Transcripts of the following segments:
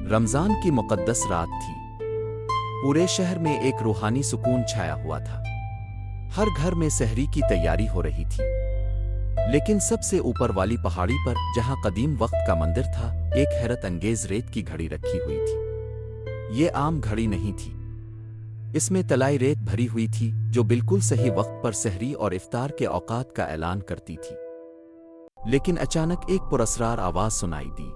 रमज़ान की मुक़द्दस रात थी। पूरे शहर में एक रूहानी सुकून छाया हुआ था। हर घर में सहरी की तैयारी हो रही थी। लेकिन सबसे ऊपर वाली पहाड़ी पर, जहां कदीम वक्त का मंदिर था, एक हैरत अंगेज रेत की घड़ी रखी हुई थी। ये आम घड़ी नहीं थी। इसमें तलाई रेत भरी हुई थी, जो बिल्कुल सही वक्त पर सहरी और इफ्तार के औकात का ऐलान करती थी। लेकिन अचानक एक पुरस्रार आवाज सुनाई दी।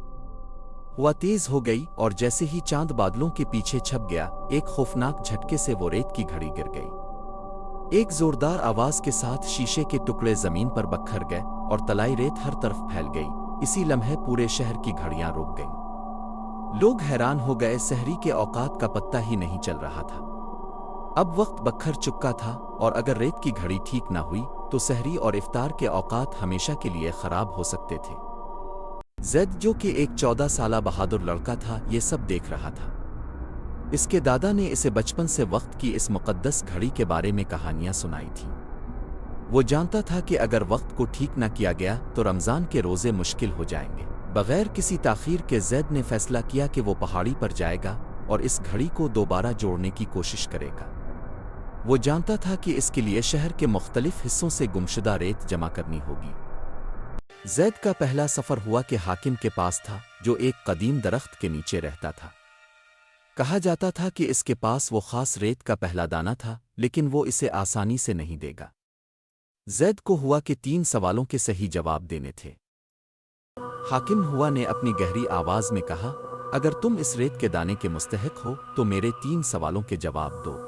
हुआ तेज हो गई, और जैसे ही चांद बादलों के पीछे छप गया, एक खौफनाक झटके से वो रेत की घड़ी गिर गई। एक जोरदार आवाज के साथ शीशे के टुकड़े जमीन पर बखर गए और तलाई रेत हर तरफ फैल गई। इसी लम्हे पूरे शहर की घड़ियां रुक गईं। लोग हैरान हो गए, सहरी के औकात का पत्ता ही नहीं चल रहा था। अब वक्त बखर चुका था, और अगर रेत की घड़ी ठीक ना हुई तो सहरी और इफ्तार के औकात हमेशा के लिए खराब हो सकते थे। ज़ैद, जो कि एक 14 साला बहादुर लड़का था, ये सब देख रहा था। इसके दादा ने इसे बचपन से वक्त की इस मुक़द्दस घड़ी के बारे में कहानियां सुनाई थी। वो जानता था कि अगर वक्त को ठीक न किया गया तो रमज़ान के रोज़े मुश्किल हो जाएंगे। बगैर किसी ताख़ीर के ज़ैद ने फैसला किया कि वो पहाड़ी पर जाएगा और इस घड़ी को दोबारा जोड़ने की कोशिश करेगा। वो जानता था कि इसके लिए शहर के मुख्तलिफ हिस्सों से गुमशुदा रेत जमा करनी होगी। ज़ैद का पहला सफ़र हुआ कि हाकिम के पास था, जो एक कदीम दरख्त के नीचे रहता था। कहा जाता था कि इसके पास वो ख़ास रेत का पहला दाना था, लेकिन वो इसे आसानी से नहीं देगा। ज़ैद को हुआ कि 3 सवालों के सही जवाब देने थे। हाकिम हुआ ने अपनी गहरी आवाज़ में कहा, अगर तुम इस रेत के दाने के मुस्तहिक हो तो मेरे 3 सवालों के जवाब दो।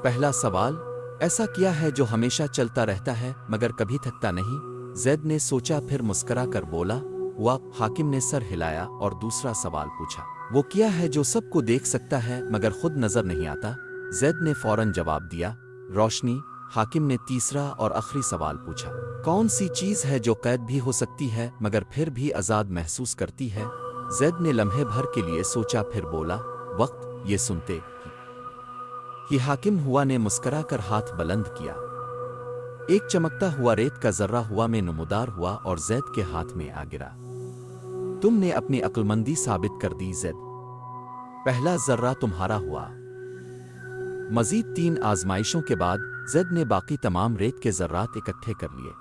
पहला सवाल, ऐसा क्या है जो हमेशा चलता रहता है मगर कभी थकता नहीं? ज़ैद ने सोचा, फिर मुस्करा कर बोला, हुआ। हाकिम ने सर हिलाया और दूसरा सवाल पूछा, वो क्या है जो सबको देख सकता है मगर खुद नजर नहीं आता? ज़ैद ने फौरन जवाब दिया, रोशनी। हाकिम ने तीसरा और आखिरी सवाल पूछा, कौन सी चीज़ है जो कैद भी हो सकती है मगर फिर भी आज़ाद महसूस करती है? ज़ैद ने लम्हे भर के लिए सोचा, फिर बोला, वक्त। ये सुनते ही हाकिम हुआ ने मुस्करा कर हाथ बुलंद किया। एक चमकता हुआ रेत का जर्रा हुआ में नमूदार हुआ और ज़ैद के हाथ में आ गिरा। तुमने अपनी अक्लमंदी साबित कर दी ज़ैद। पहला जर्रा तुम्हारा हुआ। मजीद 3 आजमाइशों के बाद ज़ैद ने बाकी तमाम रेत के जर्रात इकट्ठे कर लिए।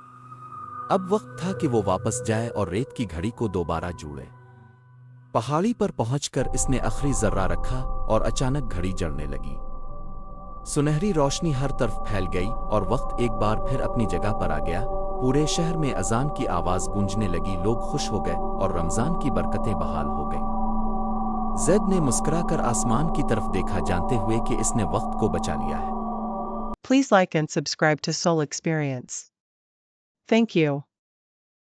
अब वक्त था कि वो वापस जाए और रेत की घड़ी को दोबारा जोड़े। पहाड़ी पर पहुंचकर इसने आखिरी जर्रा रखा और अचानक घड़ी जलने लगी। सुनहरी रोशनी हर तरफ फैल गई और वक्त एक बार फिर अपनी जगह पर आ गया। पूरे शहर में अजान की आवाज गूंजने लगी, लोग खुश हो गए और रमजान की बरकतें बहाल हो गईं। ज़ैद ने मुस्कुराकर आसमान की तरफ देखा, जानते हुए कि इसने वक्त को बचा लिया है। Please like and subscribe to Soul Experience. Thank you.